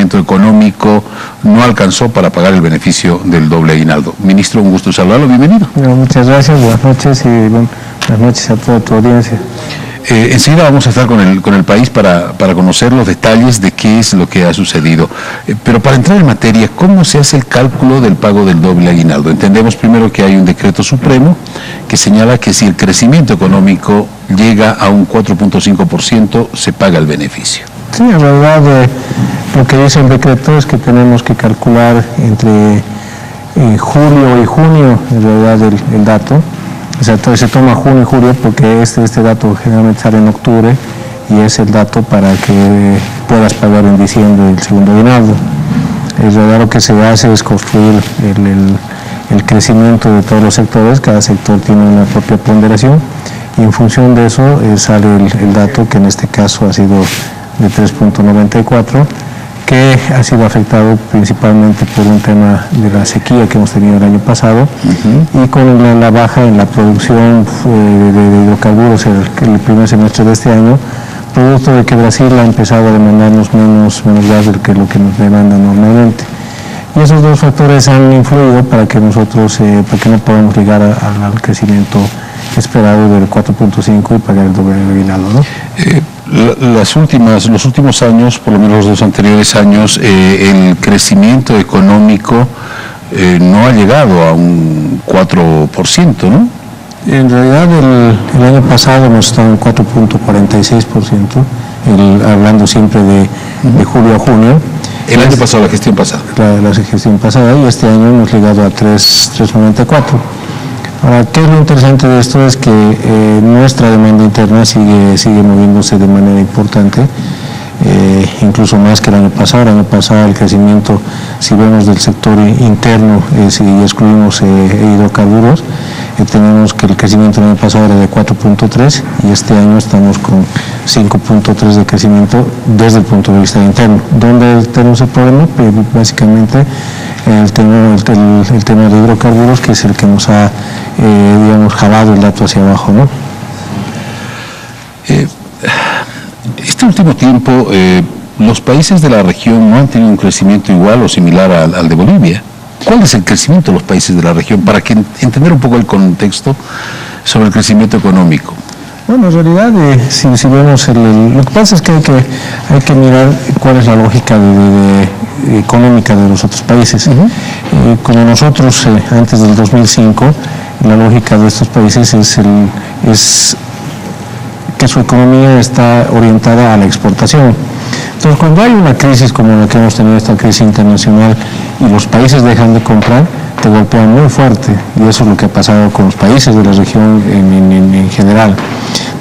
crecimiento económico no alcanzó para pagar el beneficio del doble aguinaldo. Ministro, un gusto saludarlo, bienvenido. Muchas gracias, buenas noches y buenas noches a toda tu audiencia. Enseguida vamos a estar con el país para conocer los detalles de qué es lo que ha sucedido. Pero para entrar en materia, ¿cómo se hace el cálculo del pago del doble aguinaldo? Entendemos primero que hay un decreto supremo que señala que si el crecimiento económico llega a un 4.5%, se paga el beneficio. Sí, en realidad lo que dice el decreto es que tenemos que calcular entre julio y junio, en realidad, el dato. O sea, se toma junio y julio porque este dato generalmente sale en octubre y es el dato para que puedas pagar en diciembre el segundo aguinaldo. En realidad lo que se hace es construir el crecimiento de todos los sectores, cada sector tiene una propia ponderación y en función de eso sale el dato que en este caso ha sido de 3.94, que ha sido afectado principalmente por un tema de la sequía que hemos tenido el año pasado y con la baja en la producción de hidrocarburos el primer semestre de este año, producto de que Brasil ha empezado a demandarnos menos gas de lo que nos demanda normalmente. Y esos dos factores han influido para que nosotros, para que no podamos llegar al crecimiento esperado del 4.5 y pagar el doble aguinaldo, ¿no? Los últimos años, por lo menos los dos anteriores años, el crecimiento económico no ha llegado a un 4%, ¿no? En realidad el año pasado hemos estado en 4.46%, hablando siempre de julio a junio. El año pasado, la gestión pasada. La gestión pasada, y este año hemos llegado a 3.94. Ahora, ¿qué es lo interesante de esto? Es que nuestra demanda interna sigue moviéndose de manera importante, incluso más que el año pasado. El año pasado el crecimiento, si vemos del sector interno, si excluimos hidrocarburos, tenemos que el crecimiento el año pasado era de 4.3 y este año estamos con 5.3 de crecimiento desde el punto de vista interno. ¿Dónde tenemos el problema? Pues básicamente el tema de hidrocarburos, que es el que nos ha, jalado el dato hacia abajo, ¿no? Este último tiempo, los países de la región no han tenido un crecimiento igual o similar al de Bolivia. ¿Cuál es el crecimiento de los países de la región? Para que entender un poco el contexto sobre el crecimiento económico. Bueno, en realidad, si vemos lo que pasa es que hay que mirar cuál es la lógica económica de los otros países. Como nosotros, antes del 2005, la lógica de estos países es que su economía está orientada a la exportación. Entonces, cuando hay una crisis como la que hemos tenido, esta crisis internacional, y los países dejan de comprar, te golpean muy fuerte, y eso es lo que ha pasado con los países de la región en general.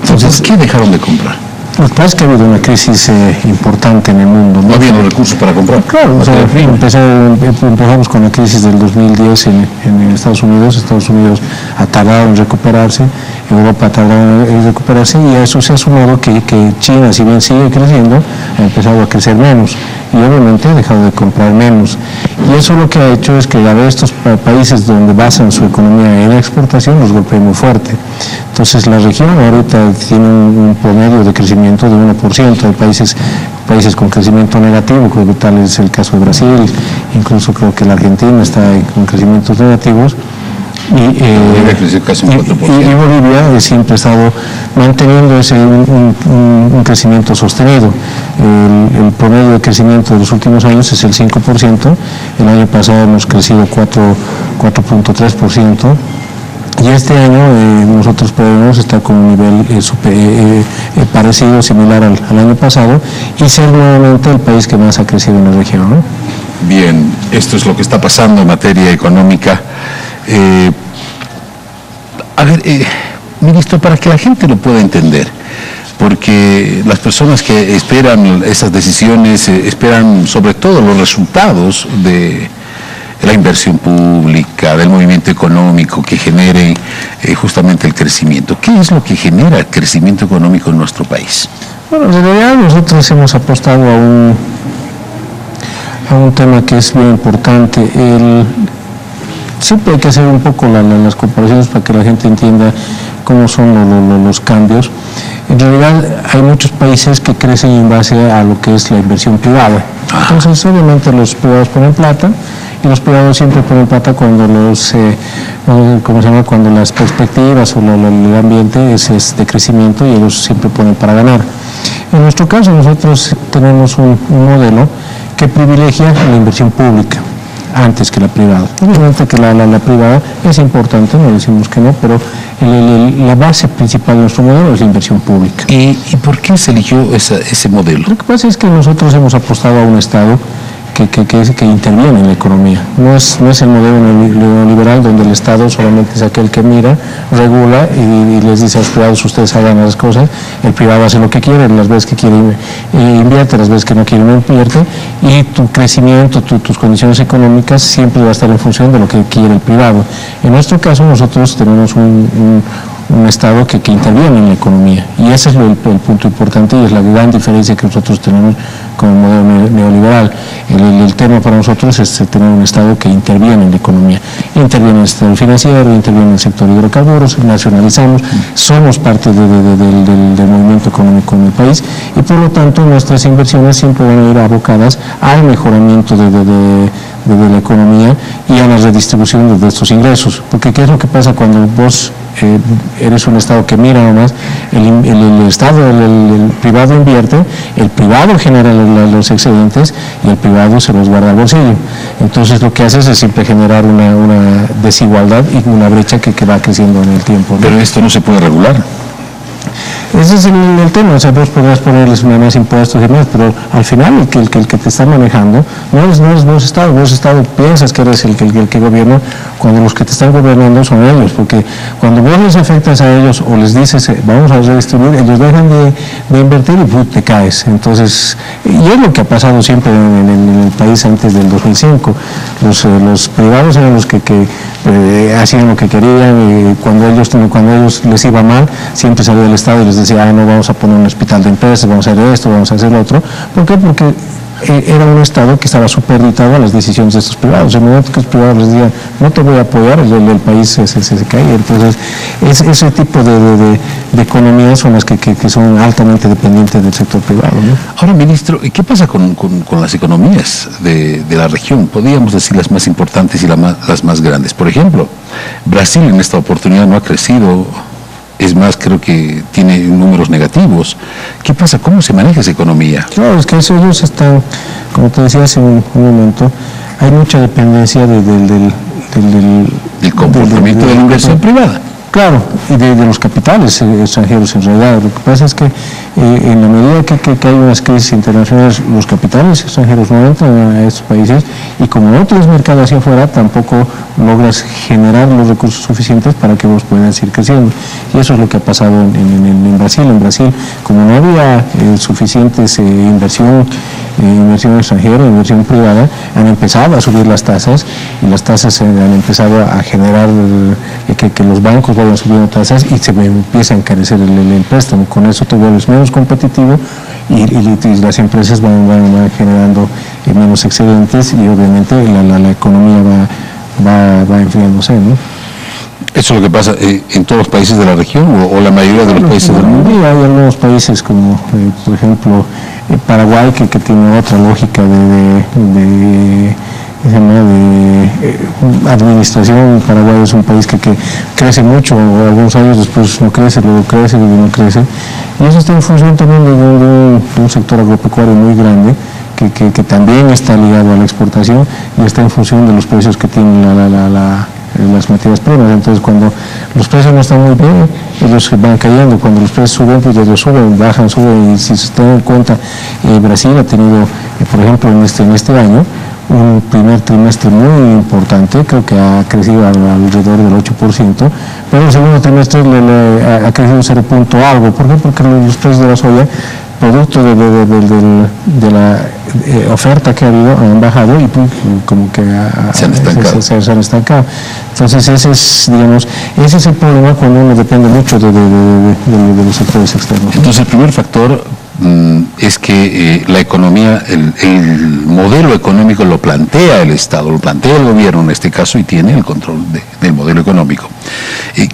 Entonces, ¿qué dejaron de comprar? Lo que pasa es que ha habido una crisis importante en el mundo. ¿No había los recursos para comprar? Claro, empezamos con la crisis del 2010 en Estados Unidos. Estados Unidos ha tardado en recuperarse, Europa ha tardado en recuperarse, y a eso se ha sumado que China, si bien sigue creciendo, ha empezado a crecer menos y obviamente ha dejado de comprar menos. Y eso lo que ha hecho es que a estos países donde basan su economía en la exportación los golpea muy fuerte. Entonces la región ahorita tiene un promedio de crecimiento de 1%, hay países con crecimiento negativo, creo que tal es el caso de Brasil, incluso creo que la Argentina está con crecimientos negativos. Y Bolivia siempre ha estado manteniendo un crecimiento sostenido. El promedio de crecimiento de los últimos años es el 5%, el año pasado hemos crecido 4.3%, y este año nosotros podemos estar con un nivel parecido, similar al año pasado, y ser nuevamente el país que más ha crecido en la región, ¿no? Bien, esto es lo que está pasando en materia económica. Ministro, para que la gente lo pueda entender, porque las personas que esperan esas decisiones esperan sobre todo los resultados de la inversión pública, del movimiento económico que genere justamente el crecimiento. ¿Qué es lo que genera el crecimiento económico en nuestro país? Bueno, en realidad nosotros hemos apostado a un tema que es bien importante. Siempre hay que hacer un poco las comparaciones para que la gente entienda cómo son los cambios. En realidad hay muchos países que crecen en base a lo que es la inversión privada. Entonces, obviamente, los privados ponen plata, y los privados siempre ponen plata cuando cuando las perspectivas o el ambiente es de crecimiento, y ellos siempre ponen para ganar. En nuestro caso, nosotros tenemos un modelo que privilegia la inversión pública antes que la privada. Obviamente que la privada es importante, no decimos que no, pero la base principal de nuestro modelo es la inversión pública. ¿Y por qué se eligió ese modelo? Lo que pasa es que nosotros hemos apostado a un Estado que interviene en la economía. No es el modelo neoliberal donde el Estado solamente es aquel que mira, regula y les dice a los privados: ustedes hagan las cosas. El privado hace lo que quiere, las veces que quiere invierte, las veces que no quiere no invierte, y tu crecimiento, tus condiciones económicas siempre va a estar en función de lo que quiere el privado. En nuestro caso, nosotros tenemos un Estado que interviene en la economía, y ese es el punto importante, y es la gran diferencia que nosotros tenemos con el modelo neoliberal. El tema para nosotros es tener un Estado que interviene en la economía, interviene en el sector financiero, interviene en el sector hidrocarburos, nacionalizamos, somos parte del movimiento económico en el país, y por lo tanto nuestras inversiones siempre van a ir abocadas al mejoramiento de la economía y a la redistribución de estos ingresos. Porque ¿qué es lo que pasa cuando vos eres un Estado que mira nomás? El Estado, el privado invierte, el privado genera los excedentes y el privado se los guarda al bolsillo. Entonces lo que haces es siempre generar una desigualdad y una brecha que va creciendo en el tiempo, ¿no? Pero esto no se puede regular. Ese es el tema. O sea, vos podrás ponerles más impuestos y más, pero al final el que te está manejando no es vos Estado. Vos Estado piensas que eres el que gobierna, cuando los que te están gobernando son ellos, porque cuando vos les afectas a ellos o les dices vamos a redistribuir, ellos dejan de invertir y te caes. Entonces, y es lo que ha pasado siempre en el país antes del 2005. Los privados eran los que hacían lo que querían, y cuando ellos les iba mal, siempre salía el Estado y les decía: no, vamos a poner un hospital de empresas, vamos a hacer esto, vamos a hacer lo otro. ¿Por qué? Porque era un Estado que estaba supeditado a las decisiones de estos privados. En el momento que los privados les decían: no te voy a apoyar, el país se cae. Entonces, ese tipo de economías son las que son altamente dependientes del sector privado, ¿no? Ahora, ministro, ¿qué pasa con las economías de la región? Podríamos decir las más importantes y las más grandes. Por ejemplo, Brasil en esta oportunidad no ha crecido. Es más, creo que tiene números negativos. ¿Qué pasa? ¿Cómo se maneja esa economía? Claro, es que ellos están, como te decía hace un momento, hay mucha dependencia del comportamiento de la inversión privada. Claro, y de los capitales extranjeros en realidad. Lo que pasa es que en la medida que hay unas crisis internacionales, los capitales extranjeros no entran a estos países, y como no tienes mercado hacia afuera, tampoco logras generar los recursos suficientes para que vos puedas ir creciendo. Y eso es lo que ha pasado en Brasil. En Brasil, como no había suficientes inversión extranjera, inversión privada, han empezado a subir las tasas, y las tasas han empezado a generar que los bancos vayan subiendo tasas y se empieza a encarecer el préstamo. Con eso te vuelves menos competitivo y las empresas van generando menos excedentes, y obviamente la economía va enfriándose, ¿no? ¿Eso es lo que pasa en todos los países de la región o la mayoría de los países del mundo? Hay algunos países como, por ejemplo, Paraguay, que tiene otra lógica de administración. Paraguay es un país que crece mucho, algunos años después no crece, luego crece, luego no crece, y eso está en función también de un sector agropecuario muy grande, que también está ligado a la exportación, y está en función de los precios que tienen las materias primas. Entonces, cuando los precios no están muy bien, ellos van cayendo. Cuando los precios suben, pues ellos suben, bajan, suben. Y si se tiene en cuenta, Brasil ha tenido, por ejemplo, en este año, un primer trimestre muy importante, creo que ha crecido alrededor del 8%, pero el segundo trimestre ha crecido 0 punto algo. ¿Por qué? Porque los precios de la soya, producto de la oferta que ha habido, han bajado, y como que se han estancado. Entonces ese es el problema cuando uno depende mucho de los sectores externos. Entonces el primer factor es que la economía, el modelo económico lo plantea el Estado, lo plantea el gobierno en este caso, y tiene el control del modelo económico.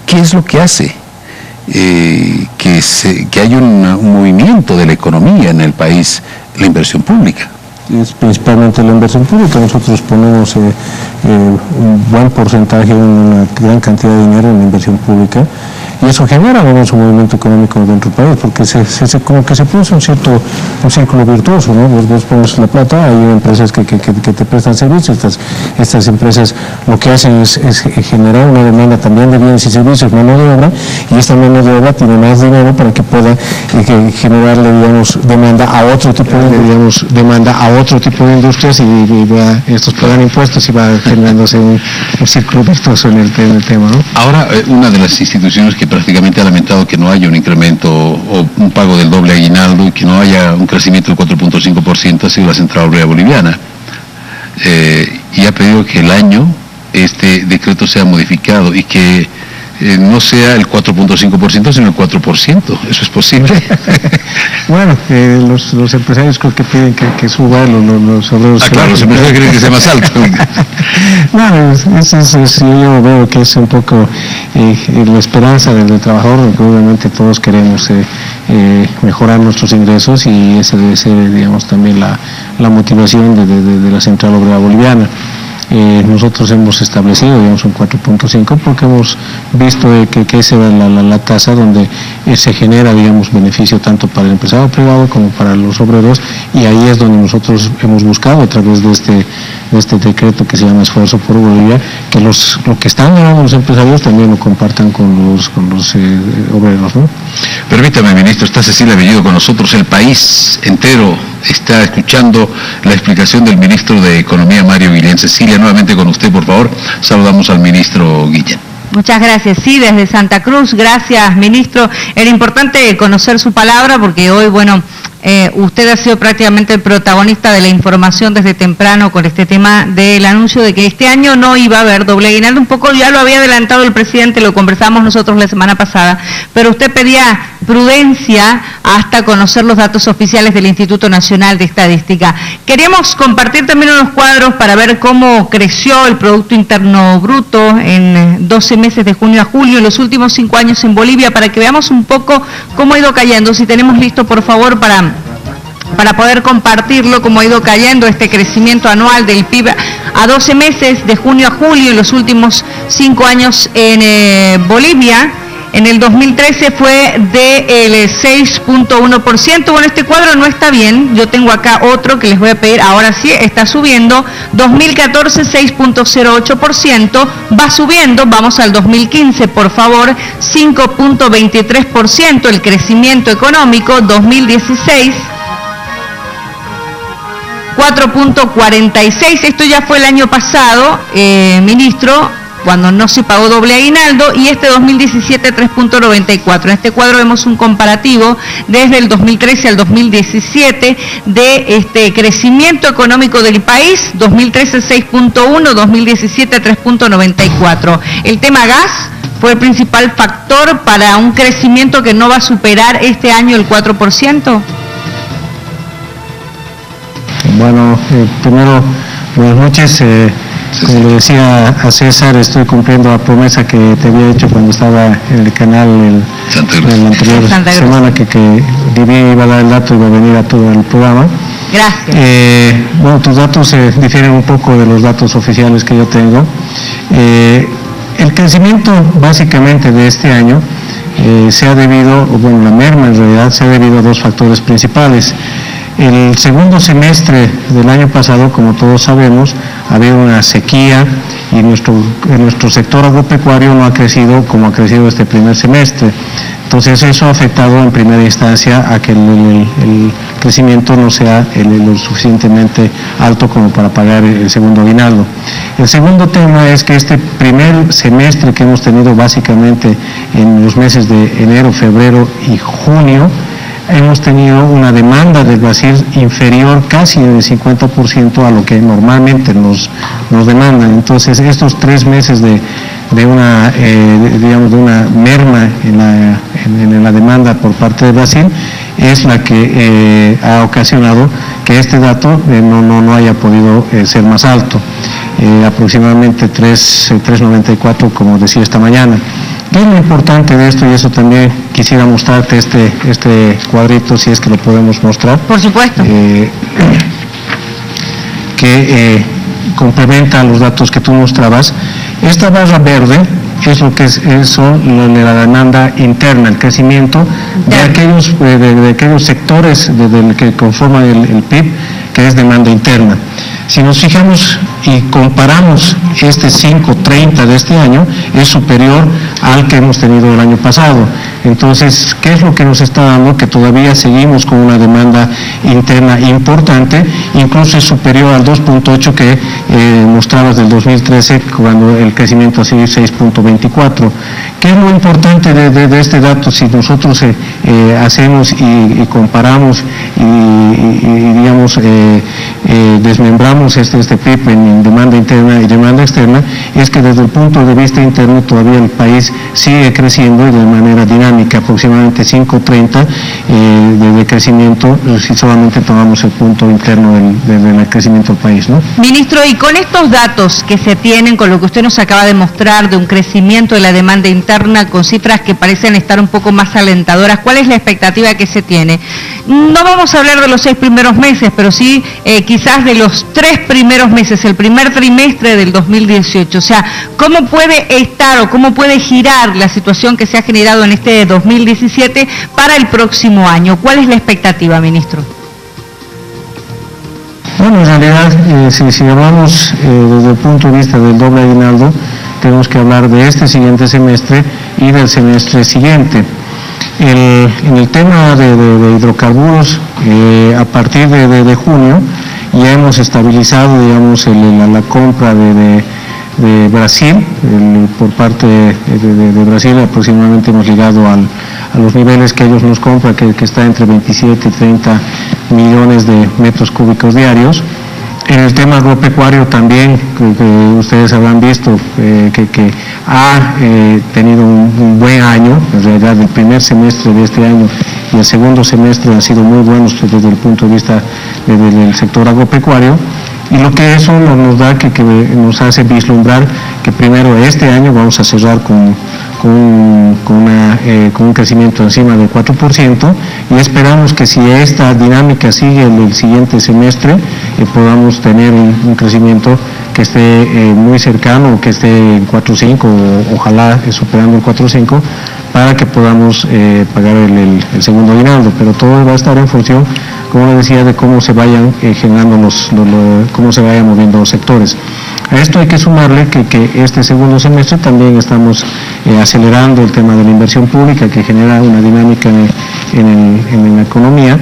¿Qué es lo que hace que haya un movimiento de la economía en el país? La inversión pública. es principalmente la inversión pública. Nosotros ponemos un buen porcentaje, una gran cantidad de dinero en la inversión pública, y eso genera además un movimiento económico dentro del país, porque como que se produce un círculo virtuoso, ¿no? Vos pones la plata, hay empresas que te prestan servicios, estas empresas lo que hacen es generar una demanda también de bienes y servicios, mano de obra, y esta mano de obra tiene más dinero para que pueda generarle, digamos, demanda a otro tipo de industrias, y estos pagan impuestos y va generándose un círculo virtuoso en el tema, ¿no? Ahora, una de las instituciones que prácticamente ha lamentado que no haya un incremento o un pago del doble aguinaldo y que no haya un crecimiento del 4.5% ha sido la Central Obrera Boliviana, y ha pedido que el año este decreto sea modificado y que no sea el 4.5%, sino el 4%. ¿Eso es posible? Bueno, los empresarios creo que piden que suba los salarios. Claro, los empresarios quieren que sea más alto. Bueno, yo veo que es un poco la esperanza del trabajador, porque obviamente todos queremos mejorar nuestros ingresos, y esa debe ser, digamos, también la motivación de la Central Obrera Boliviana. Nosotros hemos establecido, digamos, un 4.5 porque hemos visto que esa es la tasa donde se genera, digamos, beneficio tanto para el empresario privado como para los obreros, y ahí es donde nosotros hemos buscado, a través de este decreto que se llama Esfuerzo por Bolivia, que lo que están ganando los empresarios también lo compartan con los obreros, ¿no? Permítame, ministro, está Cecilia Bellido con nosotros. El país entero está escuchando la explicación del ministro de Economía, Mario Guillén. Cecilia, nuevamente con usted, por favor. Saludamos al ministro Guillén. Muchas gracias. Sí, desde Santa Cruz. Gracias, ministro. Era importante conocer su palabra porque hoy, usted ha sido prácticamente el protagonista de la información desde temprano con este tema del anuncio de que este año no iba a haber doble aguinaldo. Un poco ya lo había adelantado el presidente, lo conversamos nosotros la semana pasada, pero usted pedía prudencia hasta conocer los datos oficiales del Instituto Nacional de Estadística. Queríamos compartir también unos cuadros para ver cómo creció el Producto Interno Bruto en 12 meses de junio a julio, en los últimos 5 años en Bolivia, para que veamos un poco cómo ha ido cayendo. Si tenemos listo, por favor, para poder compartirlo, cómo ha ido cayendo este crecimiento anual del PIB a 12 meses de junio a julio en los últimos 5 años en Bolivia. En el 2013 fue del 6.1%. Bueno, este cuadro no está bien. Yo tengo acá otro que les voy a pedir. Ahora sí, está subiendo. 2014, 6.08%. Va subiendo. Vamos al 2015, por favor. 5.23% el crecimiento económico. 2016. 4.46, esto ya fue el año pasado, ministro, cuando no se pagó doble aguinaldo, y este 2017 3.94. En este cuadro vemos un comparativo desde el 2013 al 2017 de este crecimiento económico del país. 2013 6.1, 2017 3.94. El tema gas fue el principal factor para un crecimiento que no va a superar este año el 4%. Bueno, primero, buenas noches. Como le decía a César, estoy cumpliendo la promesa que te había hecho cuando estaba en el canal la anterior semana, que Vivi iba a dar el dato y iba a venir a todo el programa. Gracias. Bueno, tus datos difieren un poco de los datos oficiales que yo tengo. El crecimiento básicamente de este año se ha debido, la merma en realidad se ha debido a dos factores principales. El segundo semestre del año pasado, como todos sabemos, había una sequía y nuestro sector agropecuario no ha crecido como ha crecido este primer semestre. Entonces eso ha afectado en primera instancia a que el crecimiento no sea lo suficientemente alto como para pagar el segundo aguinaldo. El segundo tema es que este primer semestre que hemos tenido básicamente en los meses de enero, febrero y junio, hemos tenido una demanda del Brasil inferior casi del 50% a lo que normalmente nos demandan. Entonces, estos 3 meses de una merma en la demanda por parte de Brasil es la que ha ocasionado que este dato no haya podido ser más alto, aproximadamente 3.94, como decía esta mañana. ¿Qué es lo importante de esto? Y eso también quisiera mostrarte este cuadrito, si es que lo podemos mostrar. Por supuesto. que complementa los datos que tú mostrabas. Esta barra verde es lo que son la demanda interna, el crecimiento de aquellos sectores que conforman el PIB, que es demanda interna. Si nos fijamos y comparamos este 5.30 de este año, es superior al que hemos tenido el año pasado. Entonces, ¿qué es lo que nos está dando? Que todavía seguimos con una demanda interna importante, incluso es superior al 2.8 que mostrabas del 2013, cuando el crecimiento ha sido 6.24. ¿Qué es lo importante de este dato? Si nosotros hacemos y comparamos y digamos, desmembramos este PIB en demanda interna y demanda externa, es que desde el punto de vista interno todavía el país sigue creciendo de manera dinámica, aproximadamente 5.30 de crecimiento, si solamente tomamos el punto interno del crecimiento del país, ¿no? Ministro, y con estos datos que se tienen, con lo que usted nos acaba de mostrar de un crecimiento de la demanda interna, con cifras que parecen estar un poco más alentadoras, ¿cuál es la expectativa que se tiene? No vamos a hablar de los 6 primeros meses, pero sí quizás de los 3 primeros meses, el primer trimestre del 2018. O sea, ¿cómo puede estar o cómo puede girar la situación que se ha generado en este 2017 para el próximo año? ¿Cuál es la expectativa, ministro? Bueno, en realidad, si hablamos desde el punto de vista del doble aguinaldo, tenemos que hablar de este siguiente semestre y del semestre siguiente. En el tema de hidrocarburos, a partir de junio ya hemos estabilizado, digamos, la compra de Brasil, por parte de Brasil aproximadamente hemos llegado a los niveles que ellos nos compran, que está entre 27 y 30 millones de metros cúbicos diarios. En el tema agropecuario también, que ustedes habrán visto que ha tenido un buen año. En realidad el primer semestre de este año y el segundo semestre han sido muy buenos desde el punto de vista del sector agropecuario, y lo que eso nos da, que nos hace vislumbrar que primero este año vamos a cerrar con un crecimiento encima del 4%, y esperamos que si esta dinámica sigue en el siguiente semestre, podamos tener un crecimiento que esté muy cercano, que esté en 4.5 o ojalá superando el 4.5, para que podamos pagar el segundo aguinaldo, pero todo va a estar en función, como le decía, de cómo se vayan generando cómo se vayan moviendo los sectores. A esto hay que sumarle que este segundo semestre también estamos acelerando el tema de la inversión pública, que genera una dinámica en la economía,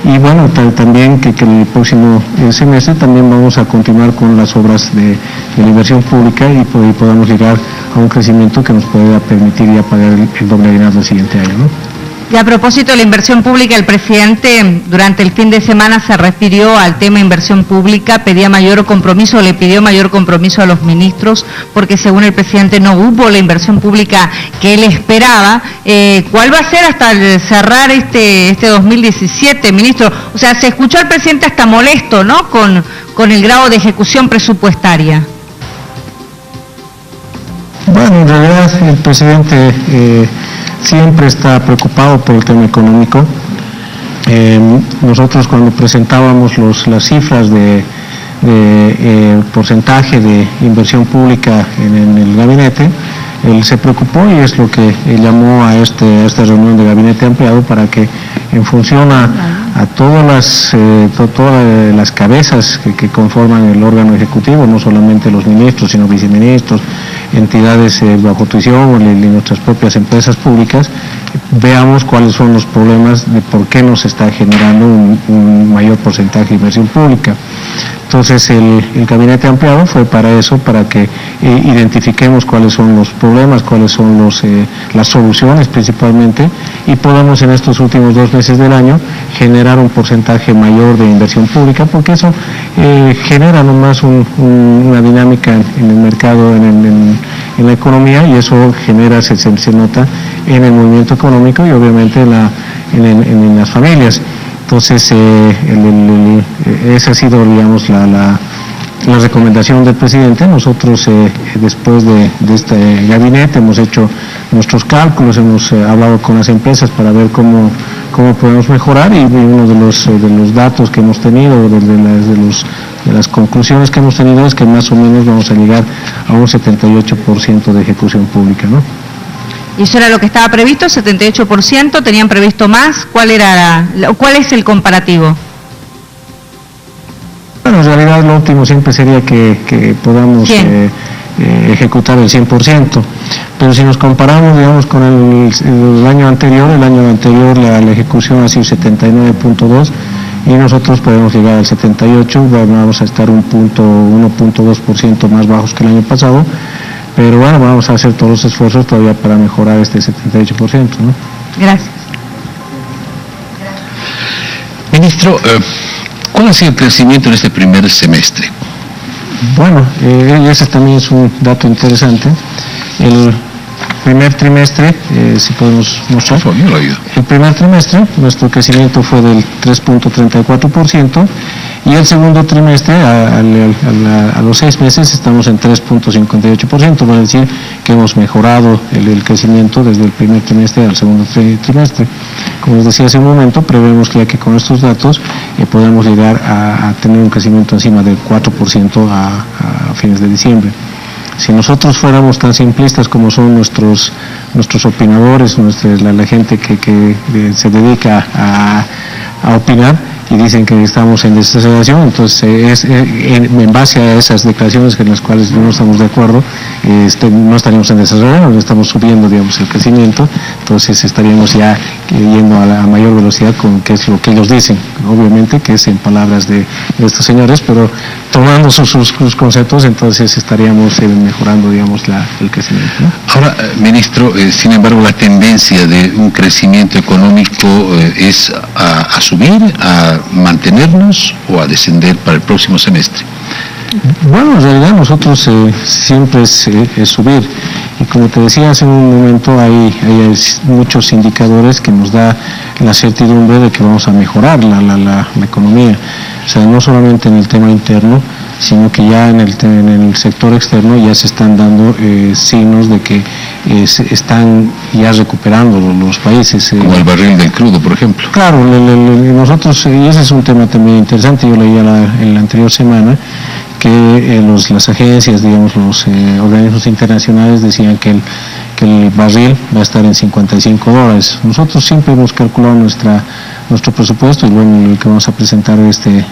y bueno, también que el próximo semestre también vamos a continuar con las obras de la inversión pública y podamos llegar a un crecimiento que nos pueda permitir ya pagar el doble aguinaldo el siguiente año, ¿no? Y a propósito de la inversión pública, el presidente durante el fin de semana se refirió al tema inversión pública, le pidió mayor compromiso a los ministros, porque según el presidente no hubo la inversión pública que él esperaba. ¿Cuál va a ser hasta cerrar este 2017, ministro? O sea, se escuchó al presidente hasta molesto, ¿no?, con el grado de ejecución presupuestaria. Bueno, en realidad el presidente siempre está preocupado por el tema económico. Nosotros cuando presentábamos las cifras de porcentaje de inversión pública en el gabinete, él se preocupó y es lo que llamó a esta reunión de gabinete ampliado, para que en función a todas las cabezas que conforman el órgano ejecutivo, no solamente los ministros, sino viceministros, entidades bajo tuición y nuestras propias empresas públicas, veamos cuáles son los problemas de por qué no se está generando un mayor porcentaje de inversión pública. Entonces el gabinete ampliado fue para eso, para que identifiquemos cuáles son los problemas, cuáles son las soluciones principalmente, y podamos en estos últimos 2 meses del año generar un porcentaje mayor de inversión pública, porque eso genera nomás una dinámica en el mercado, en la economía, y eso genera, se nota en el movimiento económico y obviamente en las familias. Entonces, esa ha sido, digamos, la recomendación del presidente. Nosotros, después de este gabinete, hemos hecho nuestros cálculos, hemos hablado con las empresas para ver cómo podemos mejorar, y uno de los datos que hemos tenido, de de las conclusiones que hemos tenido es que más o menos vamos a llegar a un 78% de ejecución pública, ¿no? ¿Y eso era lo que estaba previsto, 78%? ¿Tenían previsto más? ¿Cuál es el comparativo? Bueno, en realidad lo último siempre sería que podamos ejecutar el 100%, pero si nos comparamos, digamos, con el año anterior, la ejecución ha sido 79.2 y nosotros podemos llegar al 78, vamos a estar 1.2% más bajos que el año pasado, pero bueno, vamos a hacer todos los esfuerzos todavía para mejorar este 78%, ¿no? Gracias. Ministro, ¿cuál ha sido el crecimiento en este primer semestre? Bueno, ese también es un dato interesante. El primer trimestre, si podemos mostrar, el primer trimestre nuestro crecimiento fue del 3.34% y el segundo trimestre, a los 6 meses, estamos en 3.58%, va a decir que hemos mejorado el crecimiento desde el primer trimestre al segundo trimestre. Como les decía hace un momento, prevemos que con estos datos podemos llegar a tener un crecimiento encima del 4% a fines de diciembre. Si nosotros fuéramos tan simplistas como son nuestros opinadores, la gente que se dedica a opinar y dicen que estamos en desaceleración, entonces en base a esas declaraciones en las cuales no estamos de acuerdo, no estaríamos en desaceleración, estamos subiendo, digamos, el crecimiento, entonces estaríamos ya yendo a mayor velocidad con qué es lo que ellos dicen, obviamente que es en palabras de estos señores, pero tomando sus conceptos, entonces estaríamos mejorando, digamos, el crecimiento, ¿no? Ahora, ministro, sin embargo, la tendencia de un crecimiento económico es a subir, a mantenernos o a descender para el próximo semestre. Bueno, en realidad nosotros siempre es subir, y como te decía hace un momento, hay muchos indicadores que nos da la certidumbre de que vamos a mejorar la economía, o sea, no solamente en el tema interno, sino que ya en el sector externo ya se están dando signos de que se están ya recuperando los países. Como el barril del crudo, por ejemplo. Claro, nosotros, y ese es un tema también interesante, yo leía en la anterior semana, que las agencias, digamos, los organismos internacionales decían que el barril va a estar en $55. Nosotros siempre hemos calculado nuestro presupuesto, y bueno, el que vamos a presentar este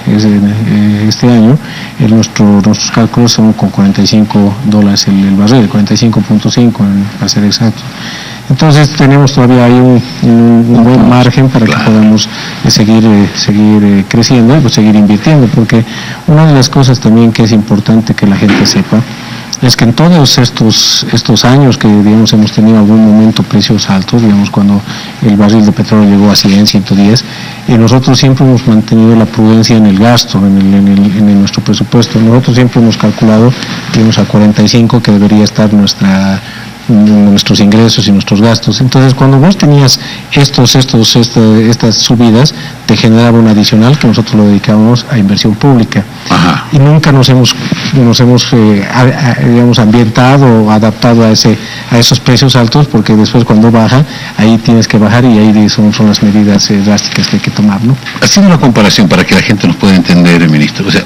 año, nuestros cálculos son con $45 el barril, 45.5 para ser exacto. Entonces tenemos todavía ahí un buen margen para que podamos seguir creciendo y pues seguir invirtiendo, porque una de las cosas también que es importante que la gente sepa es que en todos estos años que, digamos, hemos tenido algún momento precios altos, digamos, cuando el barril de petróleo llegó a 100, 110, nosotros siempre hemos mantenido la prudencia en el gasto, en nuestro presupuesto. Nosotros siempre hemos calculado, digamos, a 45 que debería estar nuestros ingresos y nuestros gastos. Entonces, cuando vos tenías estas subidas, te generaba un adicional que nosotros lo dedicábamos a inversión pública. Ajá. Y nunca nos hemos digamos, ambientado o adaptado a esos precios altos, porque después cuando baja, ahí tienes que bajar y ahí son las medidas drásticas que hay que tomar, ¿no? Haciendo una comparación para que la gente nos pueda entender, ministro, o sea,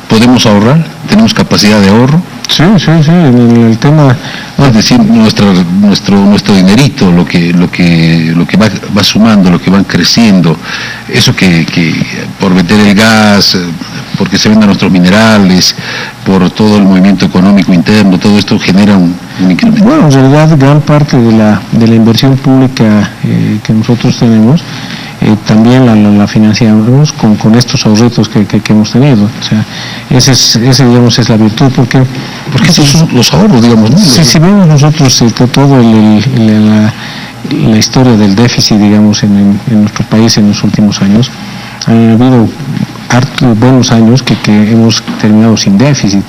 ¿podemos ahorrar? ¿Tenemos capacidad de ahorro? Sí, en el tema... Es decir, nuestro dinerito, lo que va sumando, lo que van creciendo, eso que por meter el gas, porque se vendan nuestros minerales, por todo el movimiento económico interno, todo esto genera un incremento. Bueno, en realidad gran parte de la inversión pública que nosotros tenemos, también la financiamos con estos ahorritos que hemos tenido. O sea, ese digamos es la virtud, porque esos son los ahorros, digamos, ¿no? Si vemos nosotros todo la historia del déficit, digamos, en nuestro país en los últimos años, ha habido buenos años que hemos terminado sin déficit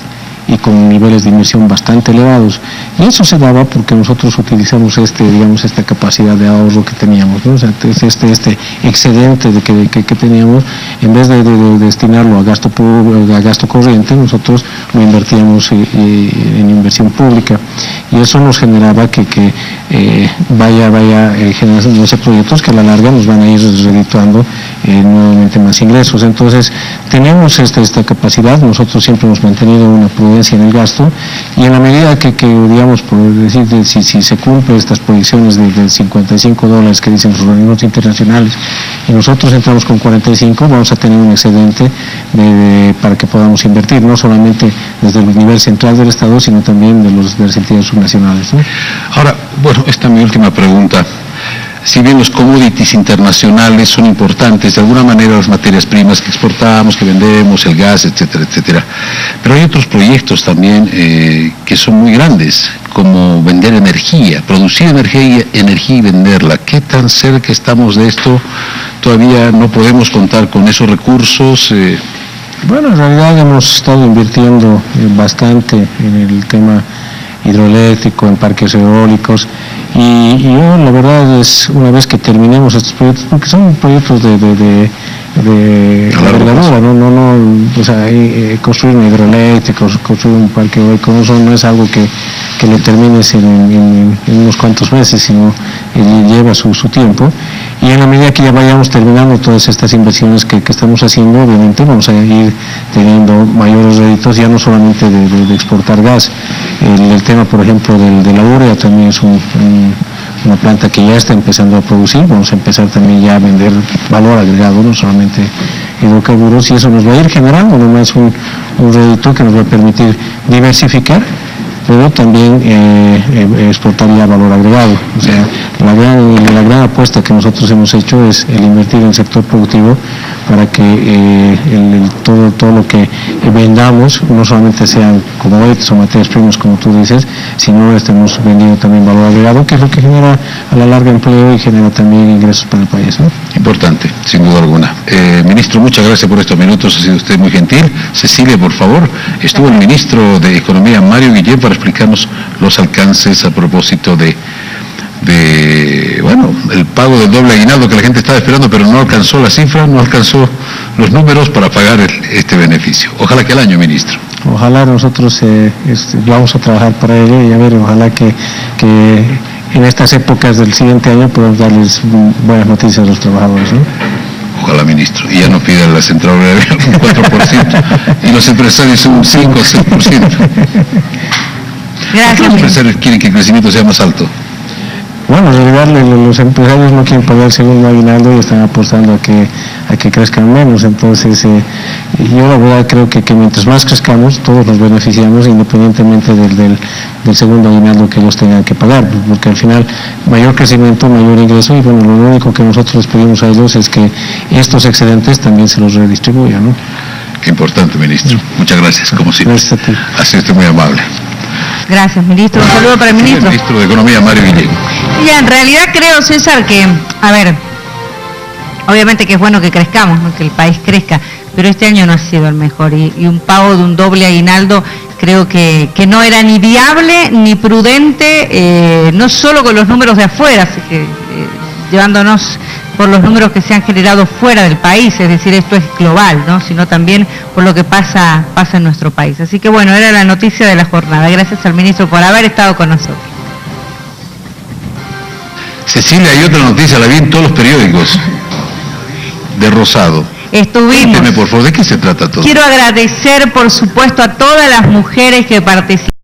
y con niveles de inversión bastante elevados, y eso se daba porque nosotros utilizamos esta capacidad de ahorro que teníamos, ¿no? O sea, este excedente que teníamos, en vez de destinarlo a gasto corriente, nosotros lo invertíamos en inversión pública, y eso nos generaba que vaya generándose proyectos que a la larga nos van a ir redituando nuevamente más ingresos. Entonces tenemos esta capacidad, nosotros siempre hemos mantenido una prudencia en el gasto, y en la medida que digamos, por decir, si se cumple estas proyecciones de $55 que dicen los organismos internacionales y nosotros entramos con 45, vamos a tener un excedente para que podamos invertir, no solamente desde el nivel central del Estado, sino también de las entidades subnacionales, ¿no? Ahora, bueno, esta es mi última pregunta. Si bien los commodities internacionales son importantes, de alguna manera las materias primas que exportamos, que vendemos, el gas, etcétera, etcétera, pero hay otros proyectos también que son muy grandes, como vender energía, producir energía y venderla. ¿Qué tan cerca estamos de esto? Todavía no podemos contar con esos recursos. Bueno, en realidad hemos estado invirtiendo bastante en el tema hidroeléctrico, en parques eólicos, y yo la verdad es, una vez que terminemos estos proyectos, porque son proyectos de envergadura, o sea, construir un hidroeléctrico, construir un parque eólico, no es algo que lo termines en unos cuantos meses, sino lleva su tiempo, y en la medida que ya vayamos terminando todas estas inversiones que estamos haciendo, obviamente vamos a ir teniendo mayores réditos, ya no solamente de exportar gas. El tema, por ejemplo, de la urea también es una planta que ya está empezando a producir, vamos a empezar también ya a vender valor agregado, no solamente hidrocarburos, y eso nos va a ir generando nomás un rédito que nos va a permitir diversificar, pero también exportaría valor agregado. O sea, la gran apuesta que nosotros hemos hecho es el invertir en el sector productivo para que todo lo que vendamos no solamente sean commodities o materias primas, como tú dices, sino estemos vendiendo también valor agregado, que es lo que genera a la larga empleo y genera también ingresos para el país, ¿no? Importante, sin duda alguna. Ministro, muchas gracias por estos minutos, ha sido usted muy gentil. Cecilia, por favor, estuvo el ministro de Economía, Mario Guillén, para explicarnos los alcances a propósito de el pago del doble aguinaldo que la gente estaba esperando, pero no alcanzó la cifra, no alcanzó los números para pagar este beneficio. Ojalá que el año, ministro. Ojalá nosotros vamos a trabajar para ello, y a ver, ojalá que en estas épocas del siguiente año podamos darles buenas noticias a los trabajadores, ¿no? Ojalá, ministro. Y ya no pida la central obrera un 4% y los empresarios un 5 o 6%. Gracias. Los empresarios quieren que el crecimiento sea más alto. Bueno, en realidad los empresarios no quieren pagar el segundo aguinaldo y están apostando a que crezcan menos. Entonces, yo la verdad creo que mientras más crezcamos, todos nos beneficiamos, independientemente del segundo aguinaldo que ellos tengan que pagar, porque al final mayor crecimiento, mayor ingreso, y bueno, lo único que nosotros les pedimos a ellos es que estos excedentes también se los redistribuyan, ¿no? Qué importante, ministro. Muchas gracias, como siempre. Gracias a ti. Ha sido usted muy amable. Gracias, ministro. Un saludo para el ministro. El ministro de Economía, Mario Guillén. Y en realidad creo, César, que, a ver, obviamente que es bueno que crezcamos, ¿no? Que el país crezca, pero este año no ha sido el mejor, y un pago de un doble aguinaldo creo que no era ni viable ni prudente, no solo con los números de afuera, llevándonos por los números que se han generado fuera del país, es decir, esto es global, ¿no? Sino también por lo que pasa en nuestro país. Así que bueno, era la noticia de la jornada. Gracias al ministro por haber estado con nosotros. Cecilia, hay otra noticia, la vi en todos los periódicos, de Rosado. Estuvimos. Cuénteme, por favor, ¿de qué se trata todo? Quiero agradecer, por supuesto, a todas las mujeres que participaron.